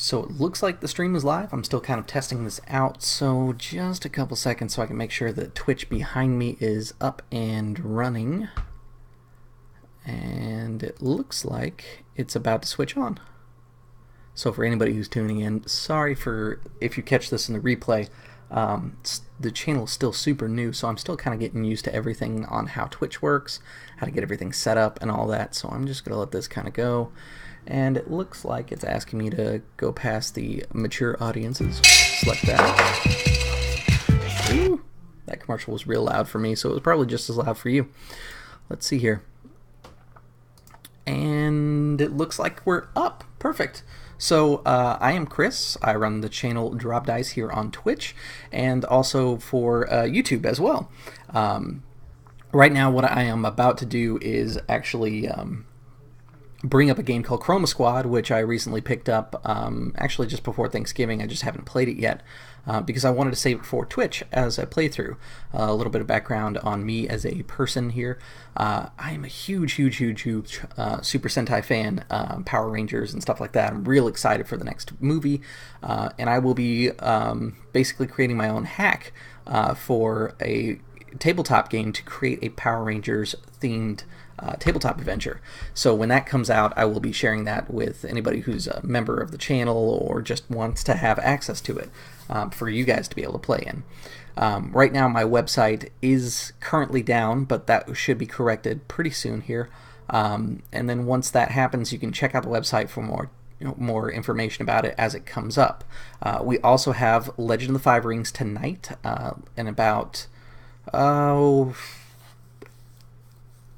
So it looks like the stream is live. I'm still kind of testing this out, so just a couple seconds so I can make sure that Twitch behind me is up and running. And it looks like it's about to switch on. So for anybody who's tuning in, sorry for if you catch this in the replay. The channel is still super new, so I'm still kind of getting used to everything on how Twitch works, how to get everything set up and all that. So I'm just going to let this kind of go. And it looks like it's asking me to go past the mature audiences. Select that. Ooh, that commercial was real loud for me, so it was probably just as loud for you. Let's see here. And it looks like we're up. Perfect. So I am Chris. I run the channel Drop Dice here on Twitch and also for YouTube as well. Right now what I am about to do is actually bring up a game called Chroma Squad, which I recently picked up actually just before Thanksgiving. I just haven't played it yet because I wanted to save it for Twitch as a playthrough. A little bit of background on me as a person here. I am a huge Super Sentai fan, Power Rangers and stuff like that. I'm real excited for the next movie, and I will be basically creating my own hack for a tabletop game to create a Power Rangers themed tabletop adventure. So when that comes out, I will be sharing that with anybody who's a member of the channel or just wants to have access to it for you guys to be able to play in. Right now my website is currently down, but that should be corrected pretty soon here. And then once that happens, you can check out the website for more information about it as it comes up. We also have Legend of the Five Rings tonight in about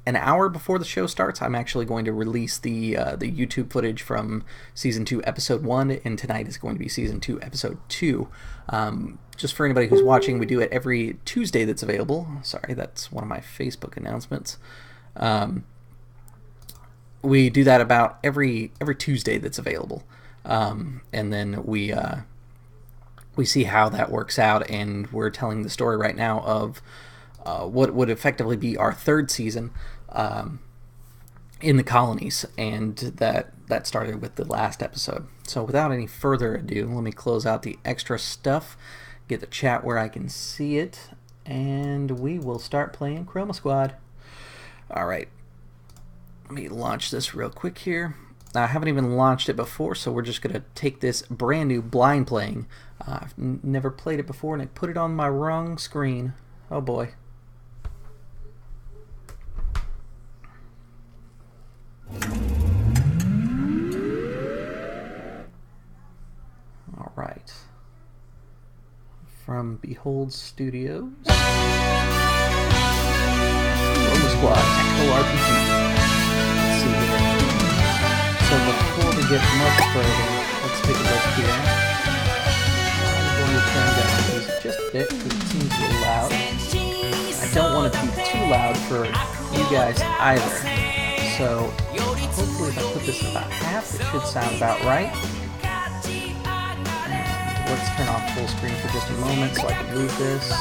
an hour before the show starts. I'm actually going to release the YouTube footage from Season 2, Episode 1, and tonight is going to be Season 2, Episode 2. Just for anybody who's watching, we do it every Tuesday that's available. Sorry, that's one of my Facebook announcements. We do that about every Tuesday that's available. And then we see how that works out, and we're telling the story right now of what would effectively be our third season in the colonies, and that started with the last episode. So without any further ado, let me close out the extra stuff, get the chat where I can see it, and we will start playing Chroma Squad. Alright, let me launch this real quick here. Now, I haven't even launched it before, so we're just going to take this brand new blind playing. I've never played it before, and I put it on my wrong screen. Oh boy. Alright. From Behold Studios. Chroma Squad, Tactical RPG. Let's see here. So before we get much further, let's take a look here. I'm going to turn down this just a bit because it seems a little loud. I don't want it to be too loud for you guys either. So hopefully if I put this about half, it should sound about right. And let's turn off full screen for just a moment so I can move this.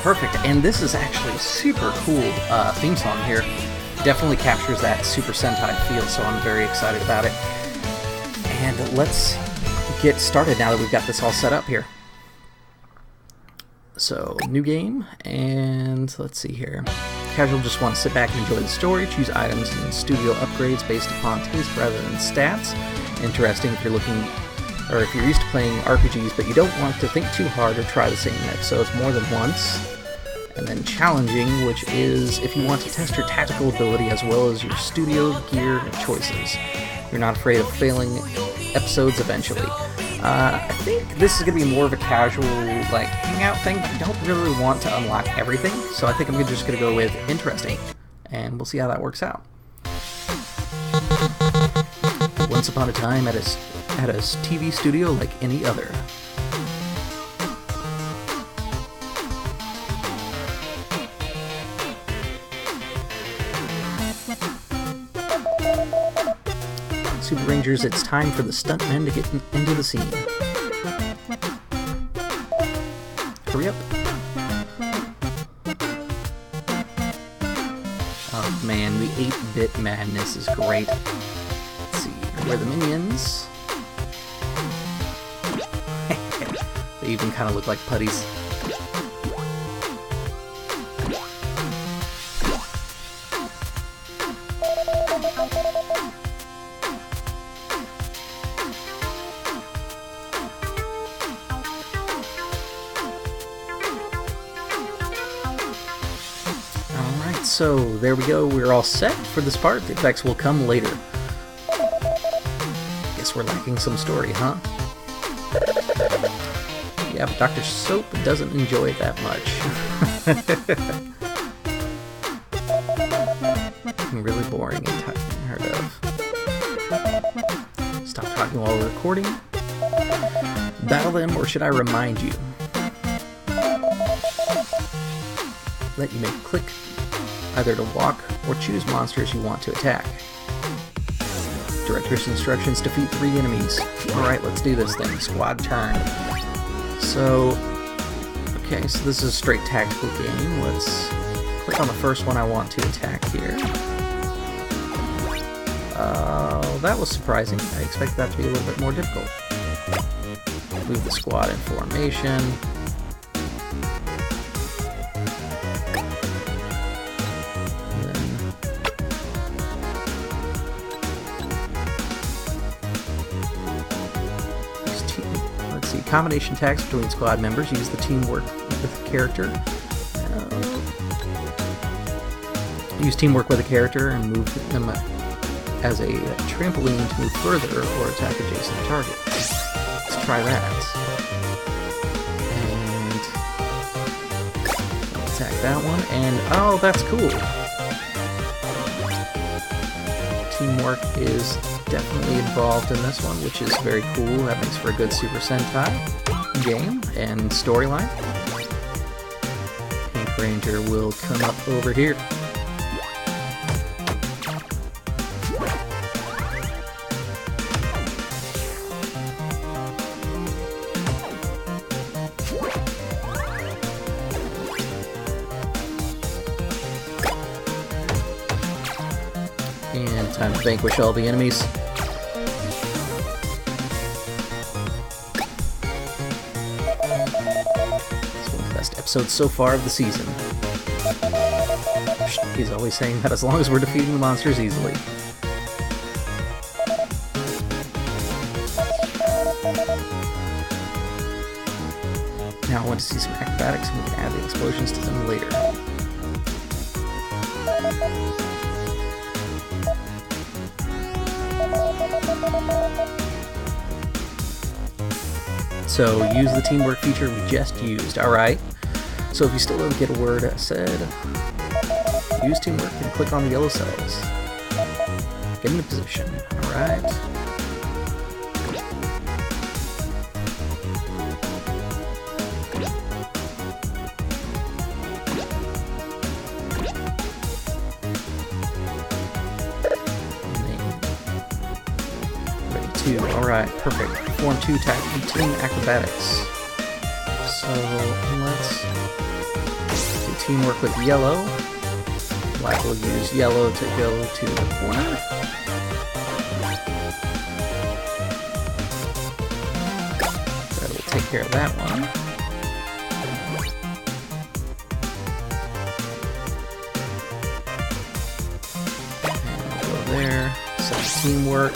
Perfect, and this is actually a super cool theme song here. Definitely captures that Super Sentai feel, so I'm very excited about it. And let's get started now that we've got this all set up here. So, new game, and let's see here. Casual just want to sit back and enjoy the story, choose items and studio upgrades based upon taste rather than stats. Interesting if you're looking, or if you're used to playing RPGs but you don't want to think too hard or try the same mix, so it's more than once. And then challenging, which is if you want to test your tactical ability as well as your studio gear choices. You're not afraid of failing episodes eventually. I think this is going to be more of a casual, like, hangout thing, but I don't really want to unlock everything, so I think I'm just going to go with interesting, and we'll see how that works out. Once upon a time at a at a TV studio like any other. Super Rangers, it's time for the stuntmen to get into the scene. Hurry up. Oh man, the 8-bit madness is great. Let's see, where are the minions? They even kind of look like putties. So there we go, we're all set for this part. The effects will come later. Guess we're lacking some story, huh? Yeah, but Dr. Soap doesn't enjoy it that much. Really boring and unheard of. Stop talking while we're recording. Battle them, or should I remind you? Let you make a click either to walk or choose monsters you want to attack. Director's instructions: defeat 3 enemies. Alright, let's do this thing. Squad turn. So, okay, so this is a straight tactical game. Let's click on the first one I want to attack here. That was surprising. I expected that to be a little bit more difficult. Move the squad in formation. Combination attacks between squad members. Use the teamwork with a character. Use teamwork with a character and move them as a trampoline to move further or attack adjacent targets. Let's try that. And we'll attack that one. And oh, that's cool. Teamwork is definitely involved in this one, which is very cool. That makes for a good Super Sentai game and storyline. Pink Ranger will come up over here. And time to vanquish all the enemies. Episodes so far of the season. He's always saying that as long as we're defeating the monsters easily. Now I want to see some acrobatics, and we can add the explosions to them later. So use the teamwork feature we just used. Alright. So if you still don't get a word said, use teamwork and click on the yellow cells. Get into position. Alright. Ready to. Alright, perfect. Form 2 team acrobatics. So let's do teamwork with yellow. Black will use yellow to go to the corner. That will take care of that one. And we'll go there. Set teamwork.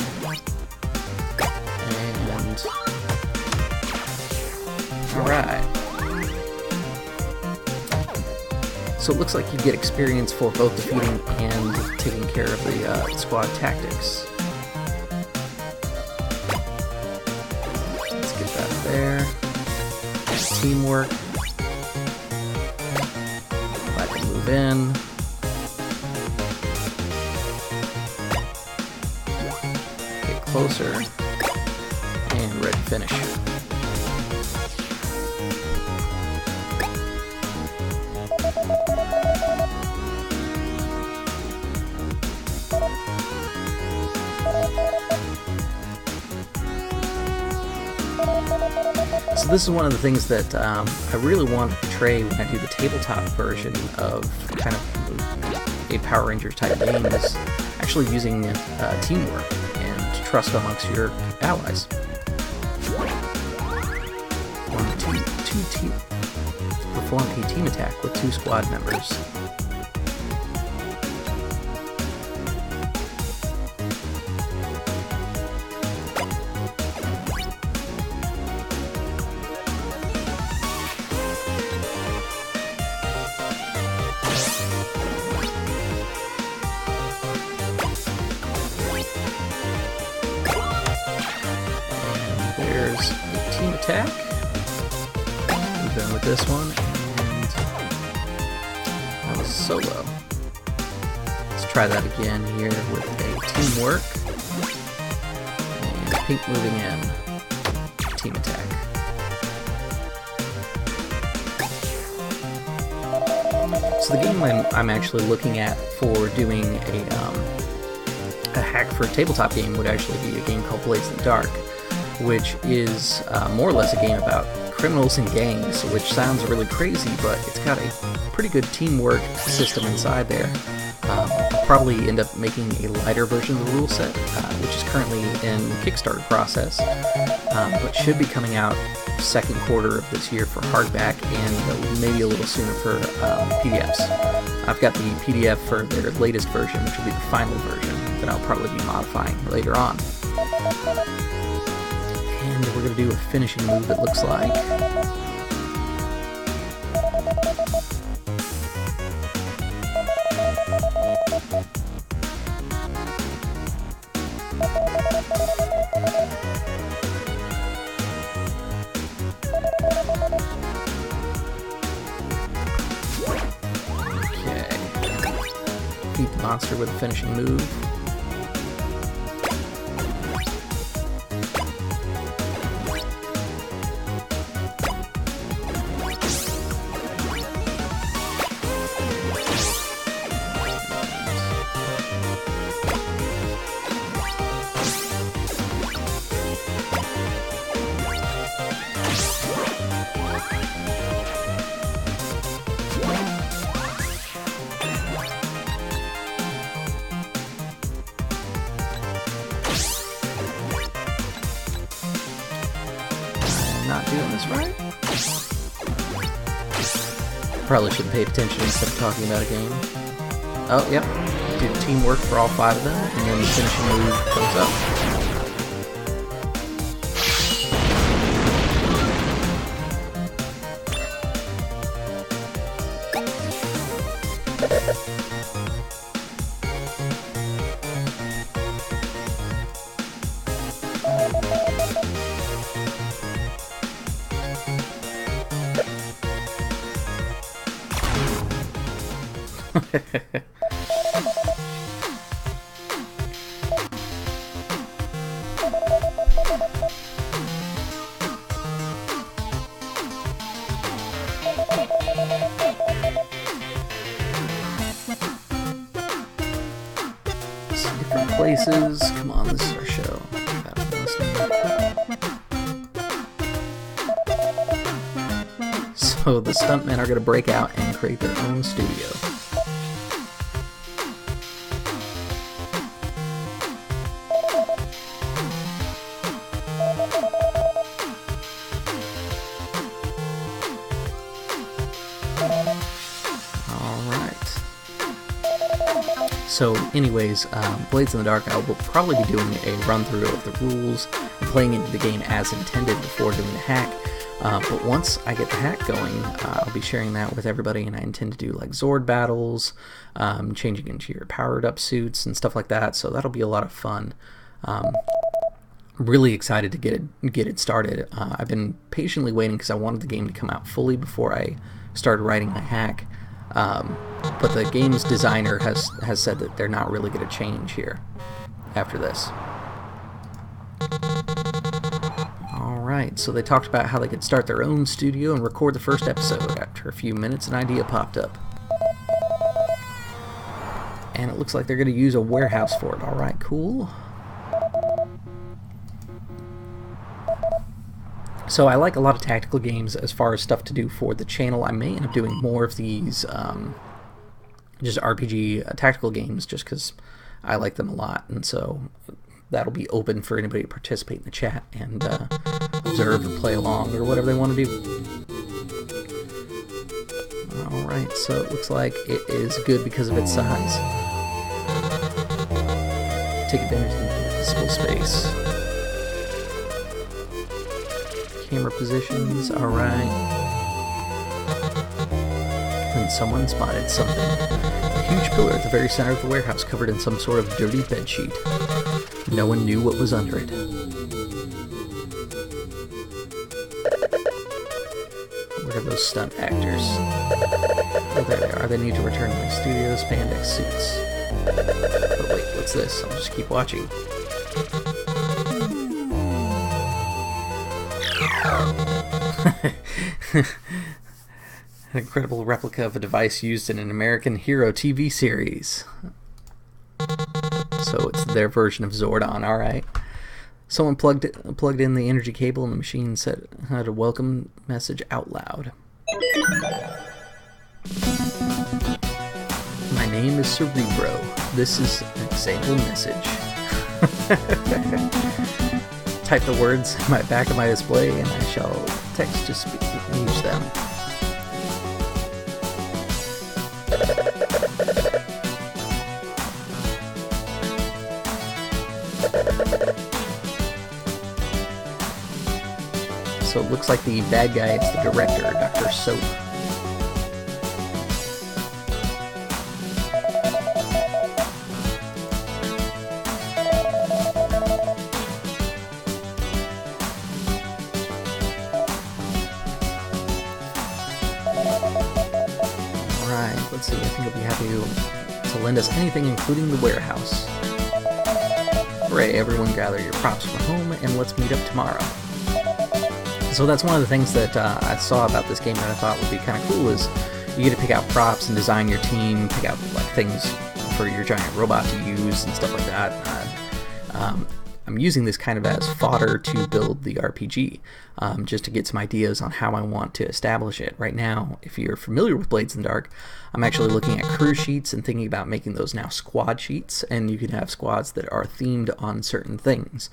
And alright. So it looks like you get experience for both defeating and taking care of the squad tactics. Let's get that there. Teamwork. I can move in. Get closer. and ready to finish. So this is one of the things that I really want to portray when I do the tabletop version of kind of a Power Rangers type game, is actually using teamwork and trust amongst your allies. Perform a team attack with 2 squad members. There's a team attack. We're done with this one, and that was solo. Let's try that again here with a teamwork. And pink moving in. Team attack. So the game I'm actually looking at for doing a hack for a tabletop game would actually be a game called Blades in the Dark, which is more or less a game about criminals and gangs, which sounds really crazy, but it's got a pretty good teamwork system inside there. I'll probably end up making a lighter version of the rule set, which is currently in Kickstarter process, but should be coming out second quarter of this year for hardback, and maybe a little sooner for PDFs. I've got the PDF for their latest version, which will be the final version, that I'll probably be modifying later on. And we're going to do a finishing move, it looks like. Okay. Beat the monster with a finishing move. Not doing this right. Probably should have paid attention instead of talking about a game. Oh, yep. Do the teamwork for all 5 of them, and then the finishing move goes up. Some different places. Come on, this is our show. So the stuntmen are going to break out and create their own studio. So anyways, Blades in the Dark, I will probably be doing a run-through of the rules and playing into the game as intended before doing the hack. But once I get the hack going, I'll be sharing that with everybody, and I intend to do like Zord battles, changing into your powered-up suits and stuff like that, so that'll be a lot of fun. Really excited to get it started. I've been patiently waiting because I wanted the game to come out fully before I started writing my hack. But the game's designer has said that they're not really going to change here after this. Alright, so they talked about how they could start their own studio and record the first episode. After a few minutes, an idea popped up. And it looks like they're going to use a warehouse for it. Alright, cool. So I like a lot of tactical games as far as stuff to do for the channel. I may end up doing more of these just RPG tactical games just because I like them a lot. And so that'll be open for anybody to participate in the chat and observe and play along or whatever they want to do. Alright, so it looks like it is good because of its size. Take advantage of the visible space. Camera positions, alright. And someone spotted something. A huge pillar at the very center of the warehouse covered in some sort of dirty bedsheet. No one knew what was under it. Where are those stunt actors? Oh, there they are. They need to return to my studio spandex suits. Oh wait, what's this? I'll just keep watching. An incredible replica of a device used in an American Hero TV series. So it's their version of Zordon, alright. Someone plugged in the energy cable and the machine said had a welcome message out loud. My name is Cerebro. This is an example message. Type the words in my back of my display and I shall text to speech them. So it looks like the bad guy is the director, Dr. Soap. Alright, let's see, I think he'll be happy to lend us anything, including the warehouse. Hooray, everyone gather your props from home and let's meet up tomorrow. So that's one of the things that I saw about this game that I thought would be kind of cool is you get to pick out props and design your team, pick out like things for your giant robot to use and stuff like that. I'm using this kind of as fodder to build the RPG, just to get some ideas on how I want to establish it. Right now, if you're familiar with Blades in the Dark, I'm actually looking at crew sheets and thinking about making those now squad sheets, and you can have squads that are themed on certain things,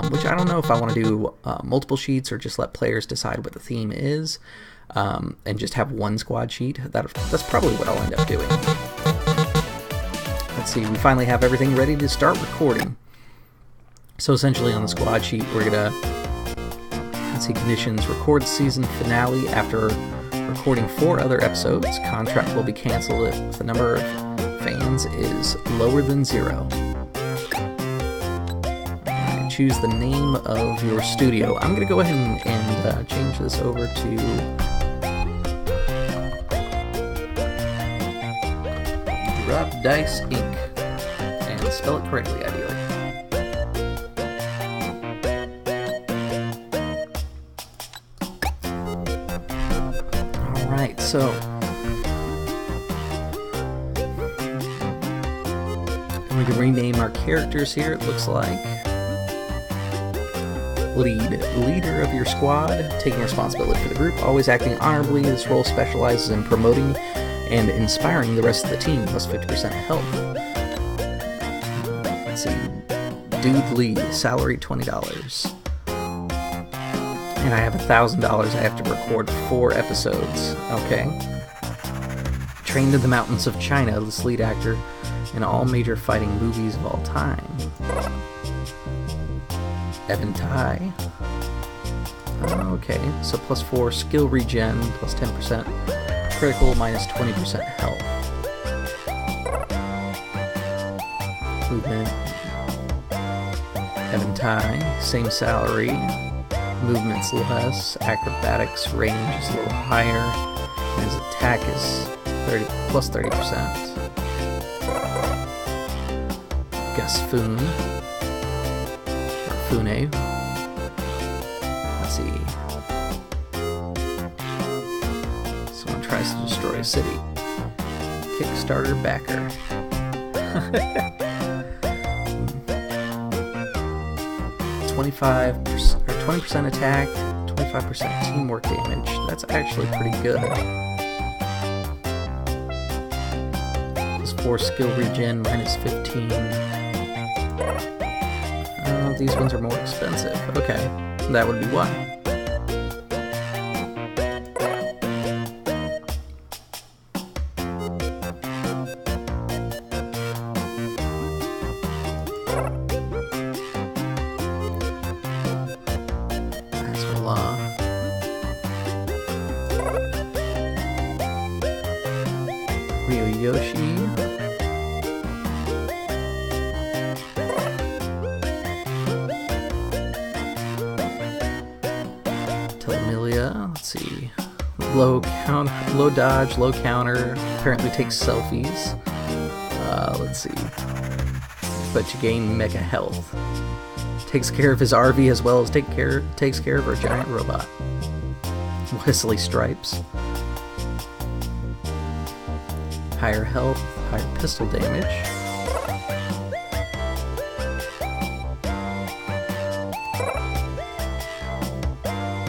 which I don't know if I want to do multiple sheets or just let players decide what the theme is, and just have one squad sheet. That's probably what I'll end up doing. Let's see, we finally have everything ready to start recording. So essentially on the squad sheet we're gonna, let's see, conditions, record season finale after recording 4 other episodes. Contract will be canceled if the number of fans is lower than 0. Right, choose the name of your studio. I'm gonna go ahead and change this over to Drop Dice Inc. and spell it correctly, ideally. Alright, so we can rename our characters here, it looks like. Leader of your squad, taking responsibility for the group, always acting honorably. This role specializes in promoting and inspiring the rest of the team, plus 50% health. Let's see, Dude Lead, salary $20. And I have $1,000 I have to record 4 episodes. Okay. Trained in the mountains of China, this lead actor in all major fighting movies of all time. Evan Tai. Okay, so plus 4 skill regen, plus 10% critical, minus 20% health. Movement. Evan Tai, same salary. Movement's less, acrobatics range is a little higher, and his attack is plus 30%. Gus Foon, or Fune. Let's Let's see. Someone tries to destroy a city. Kickstarter backer. 25% or 20% attack, 25% teamwork damage. That's actually pretty good. +4 skill regen, -15. These ones are more expensive. Okay, that would be why. Yoshi. Telemelia, let's see. Low dodge, low counter, apparently takes selfies. Let's see. But you gain mega health. Takes care of his RV as well as takes care of our giant robot. Wesley Stripes. Higher health, higher pistol damage.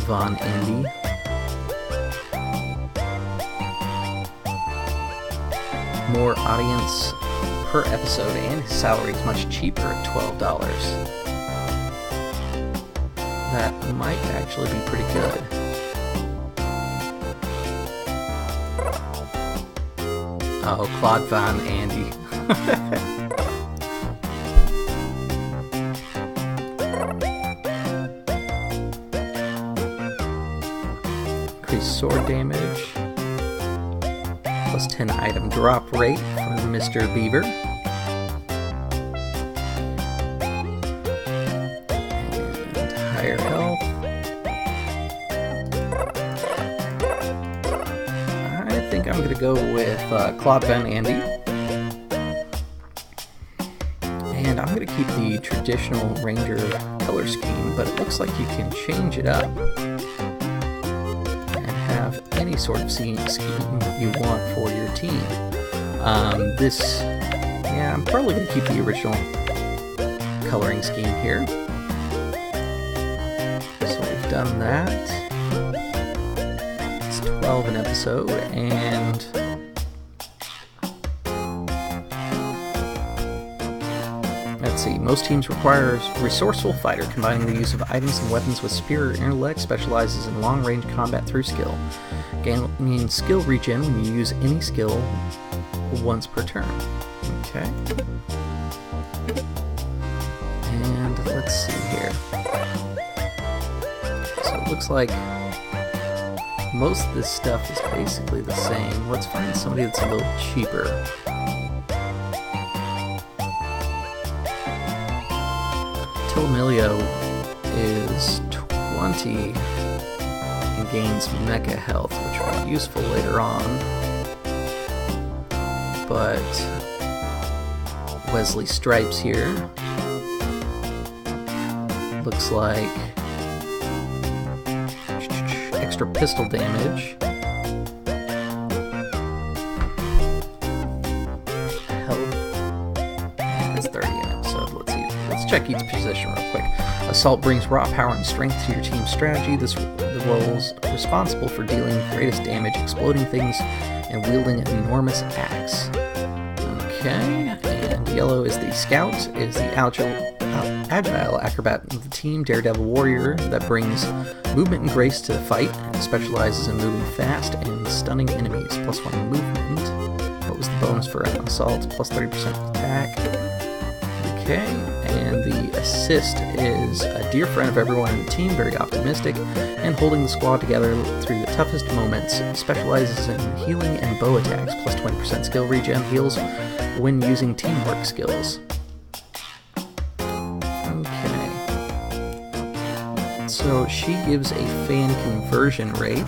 Von Andy. More audience per episode, and his salary is much cheaper at $12. That might actually be pretty good. Oh, Claude Von Andy. Increased sword damage. +10 item drop rate for Mr. Beaver. And higher health. I think I'm gonna go with Claude Van Andy. And I'm gonna keep the traditional Ranger color scheme, but it looks like you can change it up and have any sort of scheme you want for your team. Yeah, I'm probably gonna keep the original coloring scheme here. So we've done that. 12 an episode, and let's see, most teams require a resourceful fighter combining the use of items and weapons with superior intellect, specializes in long-range combat through skill. Gaining skill regen when you use any skill once per turn. Okay. And let's see here. So it looks like most of this stuff is basically the same. Let's find somebody that's a little cheaper. Tilmilio is 20 and gains mecha health, which will be useful later on. But Wesley Stripes here looks like extra pistol damage, health, and it's 30 in it, so let's see. Let's check each position real quick. Assault brings raw power and strength to your team's strategy. The role's responsible for dealing greatest damage, exploding things, and wielding an enormous axe. Okay, and yellow is the scout, is the agile acrobat of the team, daredevil warrior that brings movement and grace to the fight, and specializes in moving fast and stunning enemies. +1 movement. What was the bonus for assault? +30% attack. Okay, and the assist is a dear friend of everyone in the team, very optimistic, and holding the squad together through the toughest moments. Specializes in healing and bow attacks. +20% skill regen, heals when using teamwork skills. Okay. So she gives a fan conversion rate.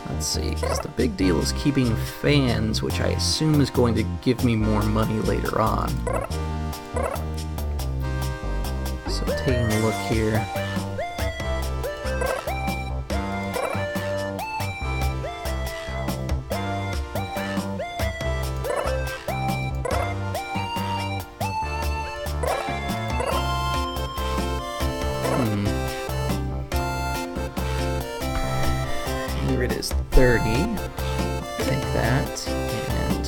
Let's see, because the big deal is keeping fans, which I assume is going to give me more money later on. So taking a look here. Here it is, 30. Take that, and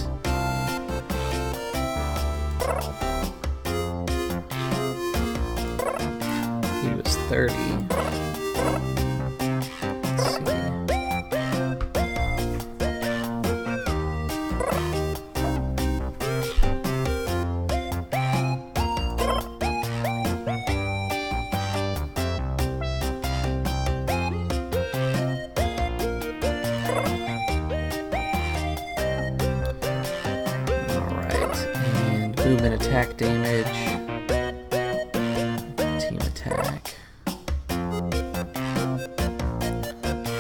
he was 30. Let's see. Movement attack damage, team attack,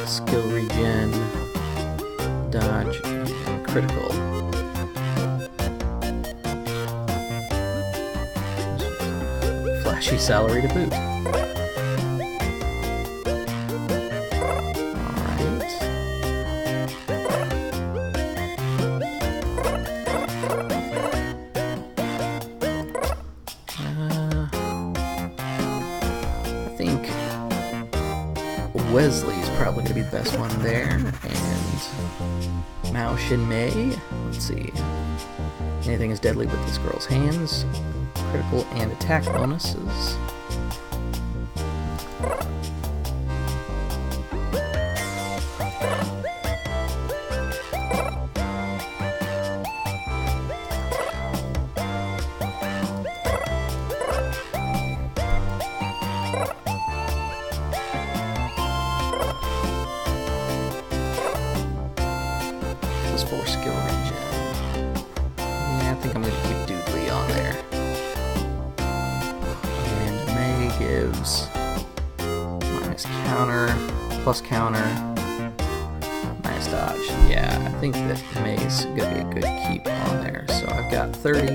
skill regen, dodge, and critical. Flashy salary to boot. Wesley's probably going to be the best one there, and Mao Shinmei. Let's see. Anything is deadly with this girl's hands. Critical and attack bonuses. For skill regen. Yeah, I think I'm going to keep Doodly on there. And May gives minus counter, plus counter, minus dodge. Yeah, I think that May's going to be a good keep on there. So I've got 30,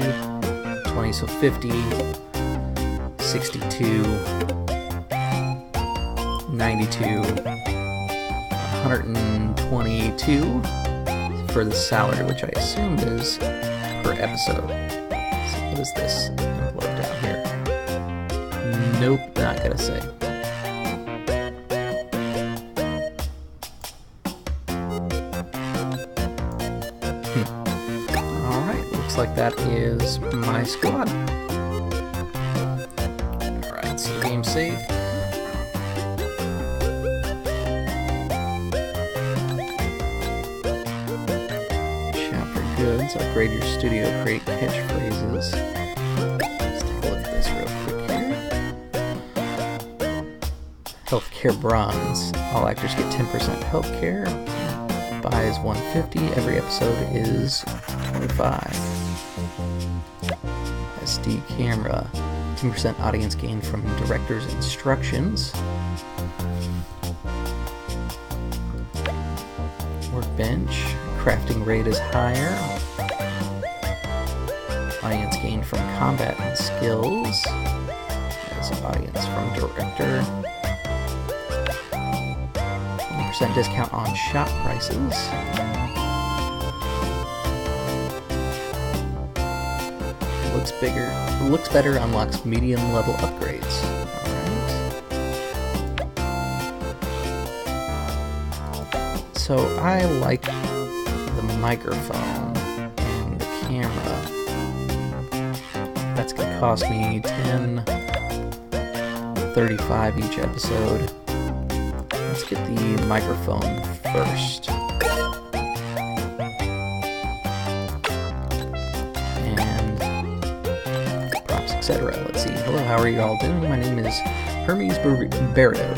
20, so 50, 62, 92, 122. For the salary, which I assumed is per episode. So what is this envelope down here? Nope, not gonna say. Alright, looks like that is my squad. Alright, so game saved. Goods, upgrade your studio, create catchphrases. Let's take a look at this real quick here. Healthcare bronze. All actors get 10% healthcare. Buys 150. Every episode is 25. SD camera. 10% audience gain from director's instructions. Workbench. Crafting rate is higher. Audience gain from combat and skills. That's audience from director. 20% discount on shop prices. Looks better, unlocks medium level upgrades. Alright. So I like the microphone and the camera. That's going to cost me $10.35 each episode. Let's get the microphone first. And props, etc. Let's see. Hello, how are you all doing? My name is Hermes Barreto,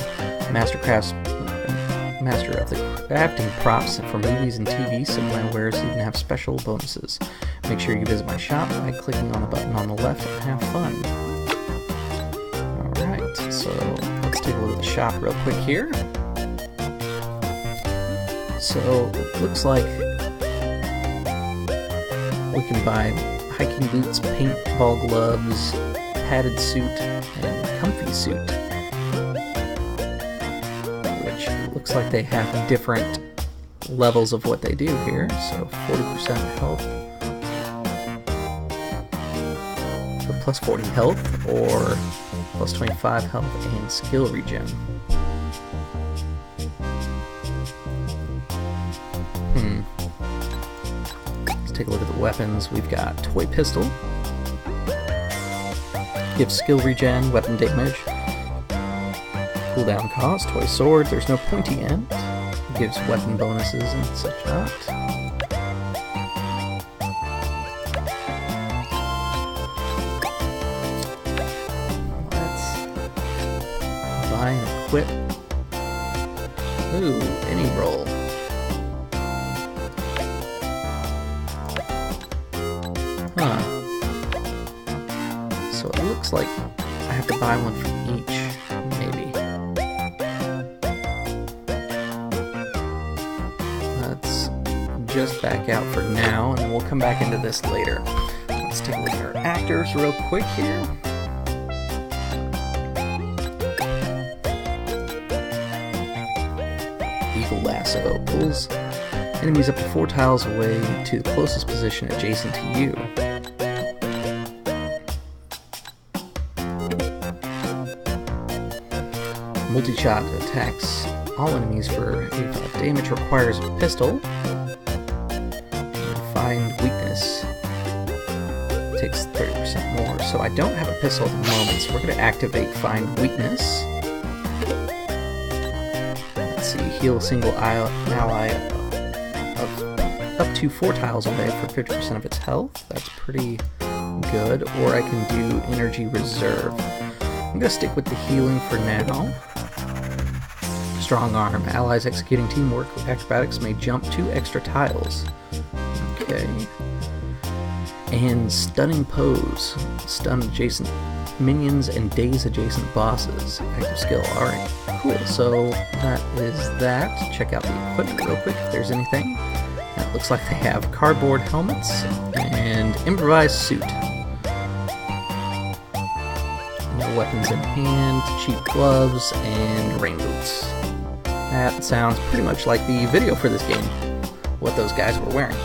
master of the crafting props for movies and TV. Some of my wares even have special bonuses. Make sure you visit my shop by clicking on the button on the left and have fun. Alright, so let's take a look at the shop real quick here. So it looks like we can buy hiking boots, paintball gloves, padded suit, and comfy suit, which looks like they have different levels of what they do here. So 40% health for plus 40 health, or plus 25 health and skill regen. Let's take a look at the weapons. We've got toy pistol. Gives skill regen, weapon damage, cooldown cost. Toy sword, there's no pointy end. Gives weapon bonuses and such not. Let's buy and equip. Ooh, any roll. Huh. So it looks like I have to buy one from each, maybe. Let's just back out for now, and then we'll come back into this later. Let's take a look at our actors real quick here. Eagle Lasso pulls enemies up to 4 tiles away to the closest position adjacent to you. Multi-shot attacks all enemies for 85 damage, requires a pistol. Find weakness takes 30% more, so I don't have a pistol at the moment, so we're going to activate Find Weakness. Let's see, heal a single ally of up to 4 tiles away for 50% of its health. That's pretty good. Or I can do Energy Reserve. I'm going to stick with the healing for now. Strong Arm. Allies executing teamwork acrobatics may jump 2 extra tiles. Okay. And Stunning Pose. Stun adjacent minions and daze adjacent bosses. Active skill. Alright, cool. So that is that. Check out the equipment real quick if there's anything. It looks like they have cardboard helmets and improvised suit. No weapons in hand, cheap gloves, and rain boots. That sounds pretty much like the video for this game, what those guys were wearing.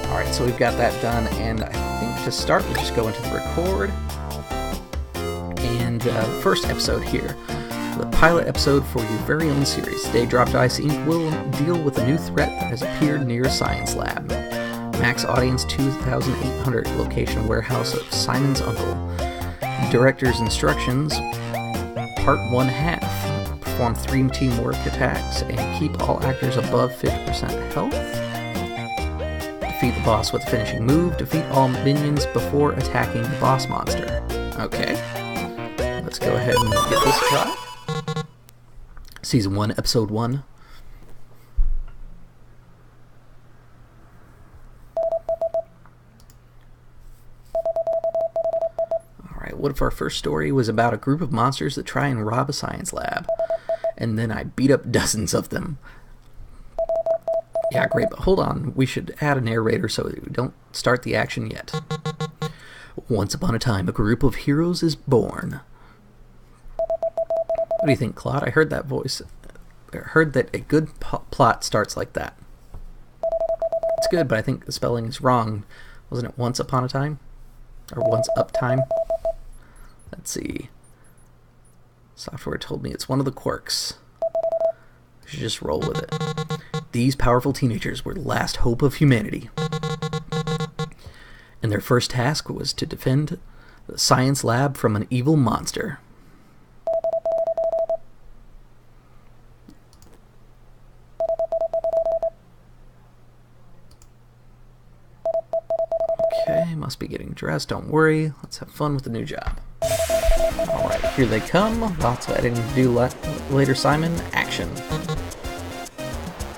Alright, so we've got that done, and I think to start we'll just go into the record. And first episode here, the pilot episode for your very own series. Today, Drop Dice Inc. will deal with a new threat that has appeared near a science lab. Max audience 2,800, location warehouse of Simon's uncle. Director's instructions, part 1/2. Perform 3 teamwork attacks and keep all actors above 50% health. Defeat the boss with a finishing move. Defeat all minions before attacking the boss monster. Okay. Let's go ahead and get this shot. Season 1, Episode 1. Alright, what if our first story was about a group of monsters that try and rob a science lab? And then I beat up dozens of them. Yeah, great, but hold on. We should add a narrator so we don't start the action yet. Once upon a time, a group of heroes is born. What do you think, Claude? I heard that voice. I heard that a good plot starts like that. It's good, but I think the spelling is wrong. Wasn't it once upon a time? Or once up time? Let's see. Software told me it's one of the quirks. We should just roll with it. These powerful teenagers were the last hope of humanity. And their first task was to defend the science lab from an evil monster. Okay, must be getting dressed, don't worry. Let's have fun with the new job. Alright, here they come. Lots of editing to do later, Simon. Action.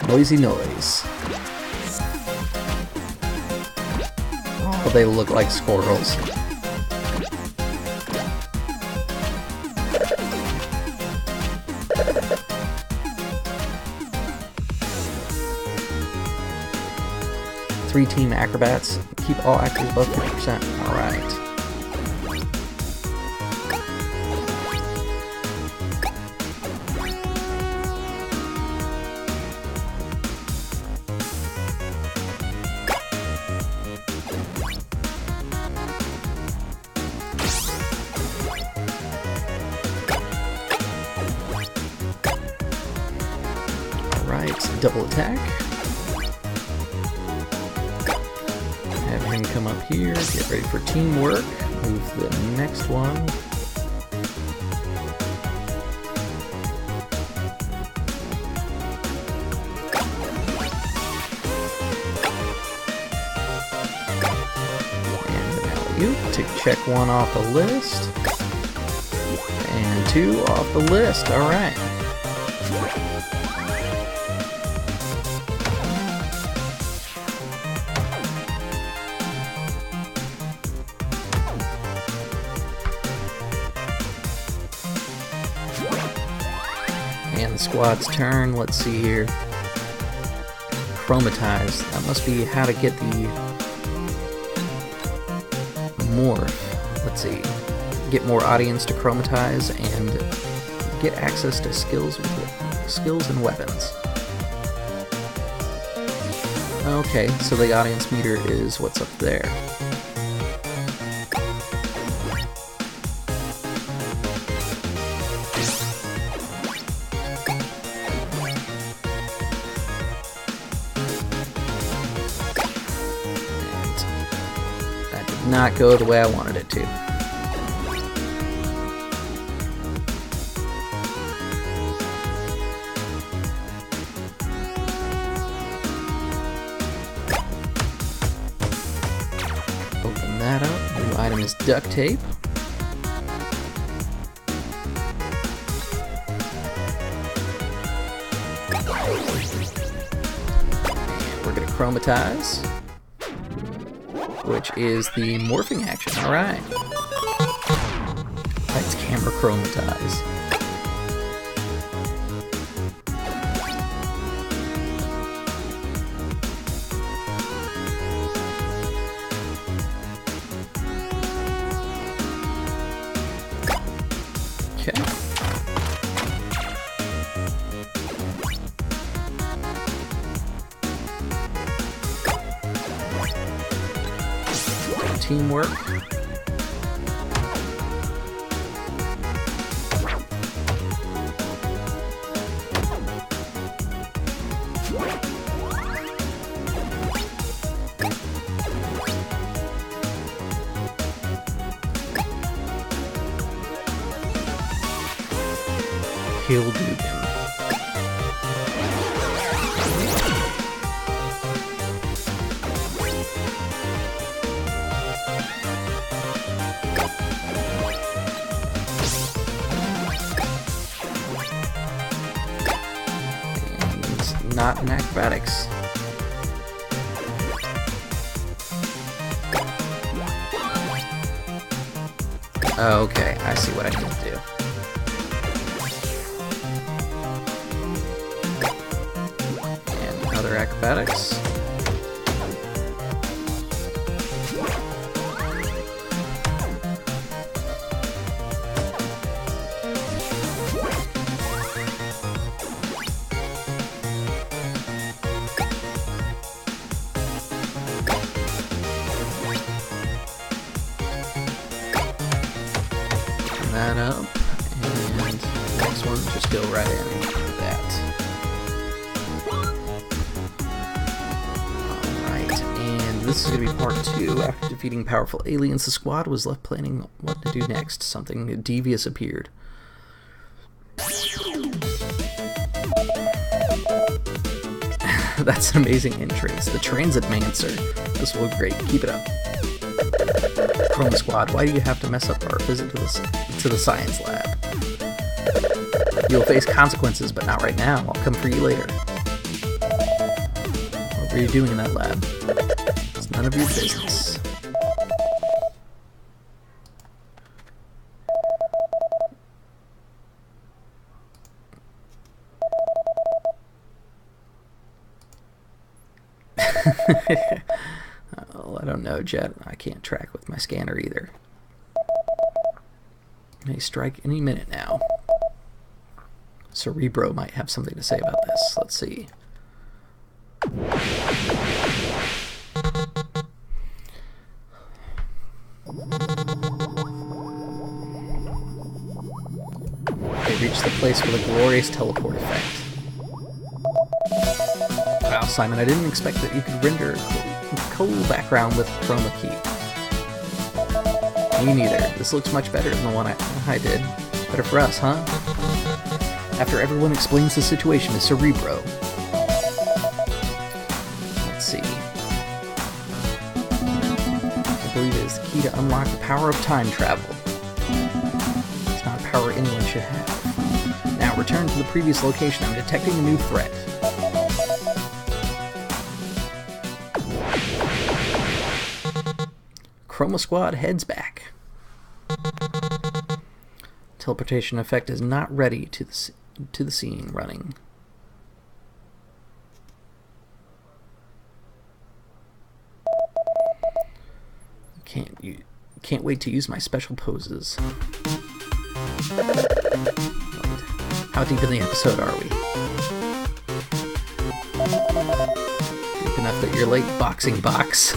Noisy noise. Oh, they look like squirrels. Three team acrobats. Keep all actors above 50%. Alright. double attack. Have him come up here, get ready for teamwork. Move the next one. To check one off the list, and 2 off the list. All right. And the squad's turn. Let's see here. Chromatize. That must be how to get the morph. Let's see. Get more audience to chromatize and get access to skills and weapons. Okay, so the audience meter is what's up there. Not go the way I wanted it to. Open that up. New item is duct tape. We're going to chromatize, which is the morphing action. Alright. That's camera chromatize. Okay. Teamwork. He'll do them. Not in acrobatics. Okay, I see what I need to do. And other acrobatics. That up, and next one, just go right in that. Alright, and this is going to be part 2. After defeating powerful aliens, the squad was left planning what to do next. Something devious appeared. That's an amazing entrance. The Transitmancer. This will be great. Keep it up. Chroma Squad, why do you have to mess up our visit to the science lab? You'll face consequences, but not right now. I'll come for you later. What were you doing in that lab? It's none of your business. Oh, I don't know, Jet. I can't track with my scanner either. May strike any minute now. Cerebro might have something to say about this. Let's see. They reached the place with a glorious teleport effect. Simon. I didn't expect that you could render cool background with Chroma Key. Me neither. This looks much better than the one I did. Better for us, huh? After everyone explains the situation to Cerebro. Let's see. I believe it is the key to unlock the power of time travel. It's not a power anyone should have. Now return to the previous location. I'm detecting a new threat. Chroma Squad heads back. Teleportation effect is not ready to the scene running. Can't wait to use my special poses. How deep in the episode are we? Deep enough that you're late, boxing box.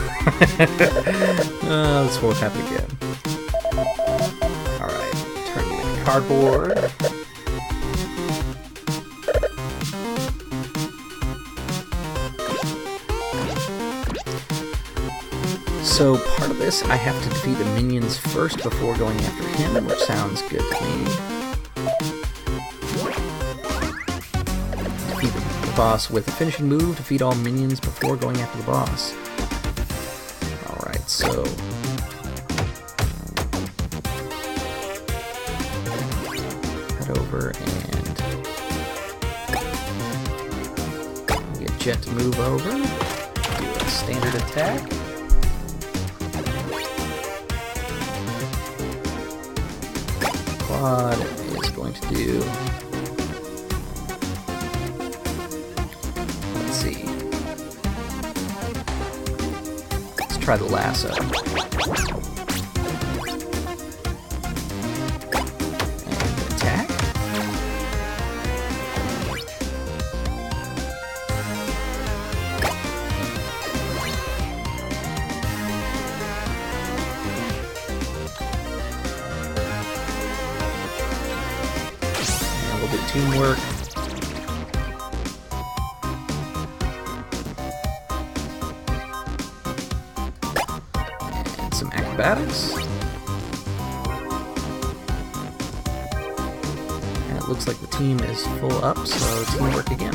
This won't happen again. Alright, turn you into cardboard. So part of this, I have to defeat the minions first before going after him, which sounds good to me. Defeat the boss with a finishing move, defeat all minions before going after the boss. Alright, so... head over and... get Jet to move over. Do a standard attack. Quad is going to do... let's see. Let's try the lasso. And attack. Teamwork. And some acrobatics. And it looks like the team is full up, so teamwork again.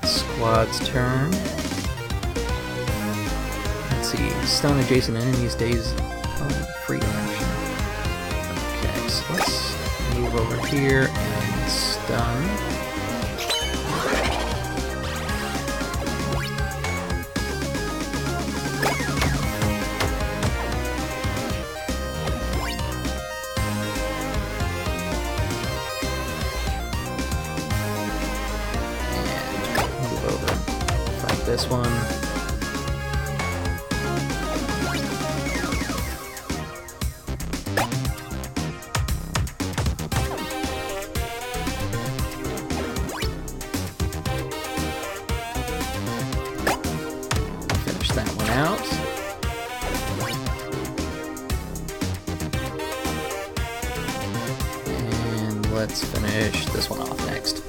Squad's turn. Let's see. Stun adjacent enemies stays free in action. Okay, so let's move over here and stun. This one. Finish that one out. And let's finish this one off next.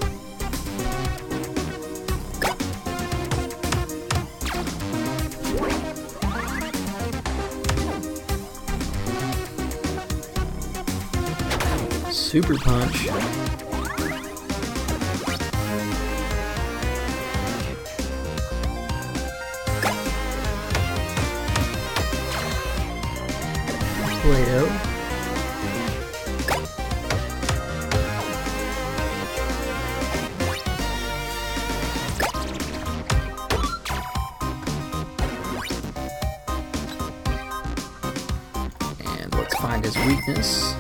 Super punch. Play-Doh. And let's find his weakness.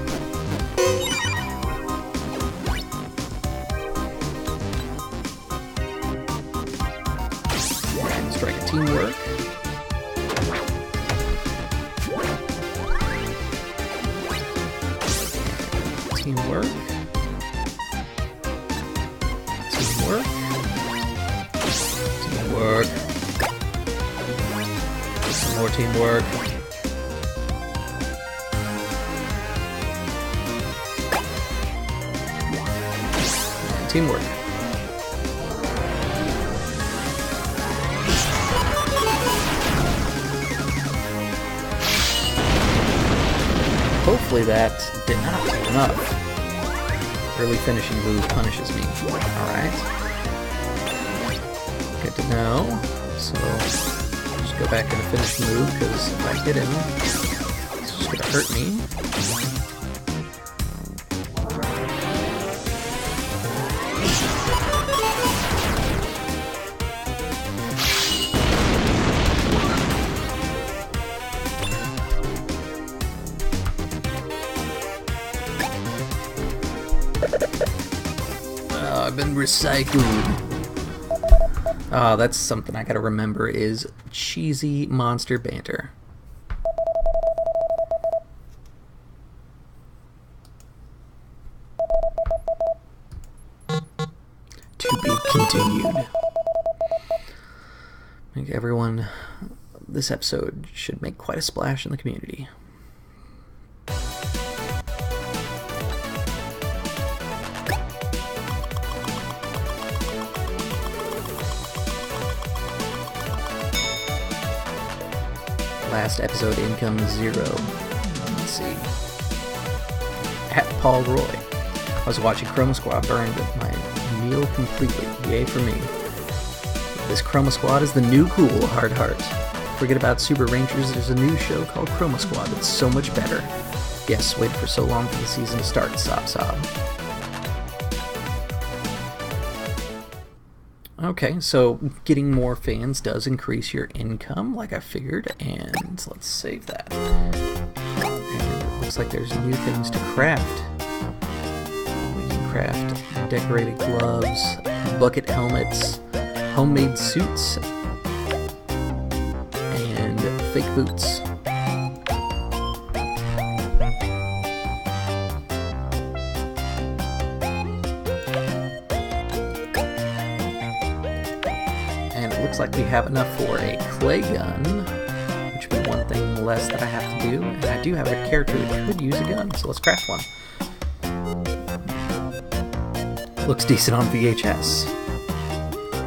Teamwork. Teamwork. Teamwork. Teamwork. More teamwork. And teamwork. Hopefully that did not do enough. Early finishing move punishes me. Alright. Good to know. So, just go back and finish the move, because if I hit him, it's just gonna hurt me. I've been recycled. Oh, that's something I gotta remember is cheesy monster banter. To be continued. I think everyone, this episode should make quite a splash in the community. Last episode income 0. Let's see. At Paul Roy. I was watching Chroma Squad burn my meal completely. Yay for me. This Chroma Squad is the new cool hard heart. Forget about Super Rangers, there's a new show called Chroma Squad that's so much better. Yes, waited for so long for the season to start, sob sob. Okay, so getting more fans does increase your income, like I figured, and let's save that. And it looks like there's new things to craft. We can craft decorated gloves, bucket helmets, homemade suits, and fake boots. Looks like we have enough for a clay gun, which would be one thing less that I have to do. And I do have a character that could use a gun, so let's craft one. Looks decent on VHS.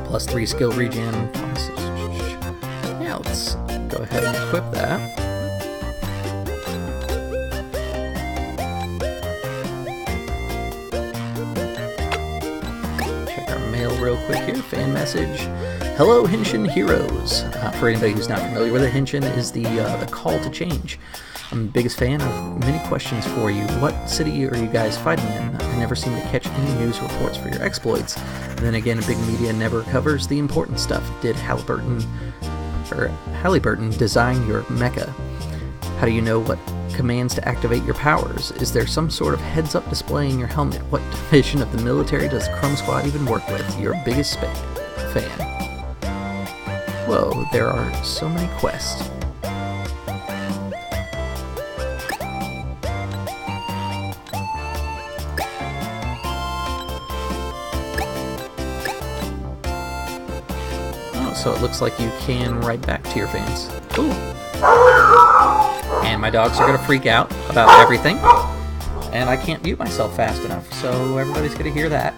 Plus 3 skill regen. Yeah, let's go ahead and equip that. Check our mail real quick here. Fan message. Hello, Henshin Heroes. For anybody who's not familiar with it, Henshin is the call to change. I'm the biggest fan. I have many questions for you. What city are you guys fighting in? I never seem to catch any news reports for your exploits. And then again, big media never covers the important stuff. Did Halliburton design your mecha? How do you know what commands to activate your powers? Is there some sort of heads-up display in your helmet? What division of the military does Chroma Squad even work with? Your biggest fan. Whoa, there are so many quests. Oh, so it looks like you can write back to your fans. Cool. And my dogs are going to freak out about everything. And I can't mute myself fast enough, so everybody's going to hear that.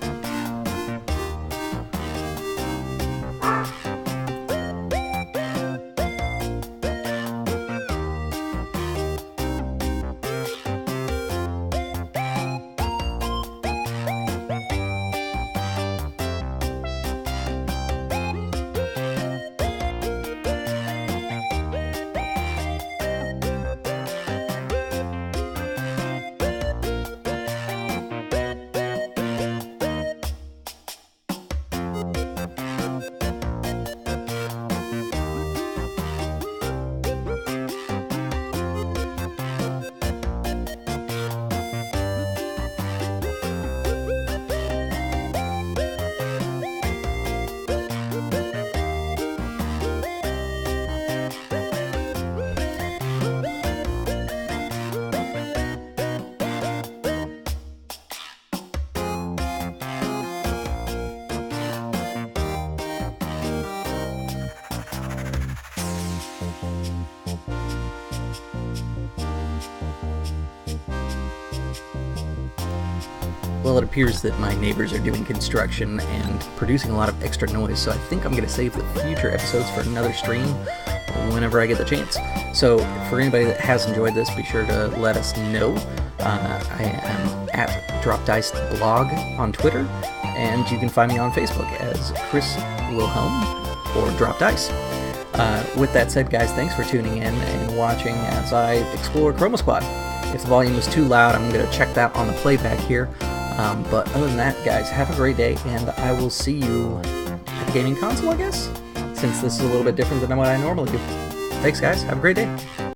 Well, it appears that my neighbors are doing construction and producing a lot of extra noise, so I think I'm going to save the future episodes for another stream whenever I get the chance. So for anybody that has enjoyed this, be sure to let us know. I am at Drop Dice Blog on Twitter, and you can find me on Facebook as Chris Wilhelm or Drop Dice. With that said, guys, thanks for tuning in and watching as I explore Chroma Squad. If the volume was too loud, I'm going to check that on the playback here. But other than that, guys, have a great day, and I will see you at the gaming console, I guess, since this is a little bit different than what I normally do. Thanks, guys. Have a great day.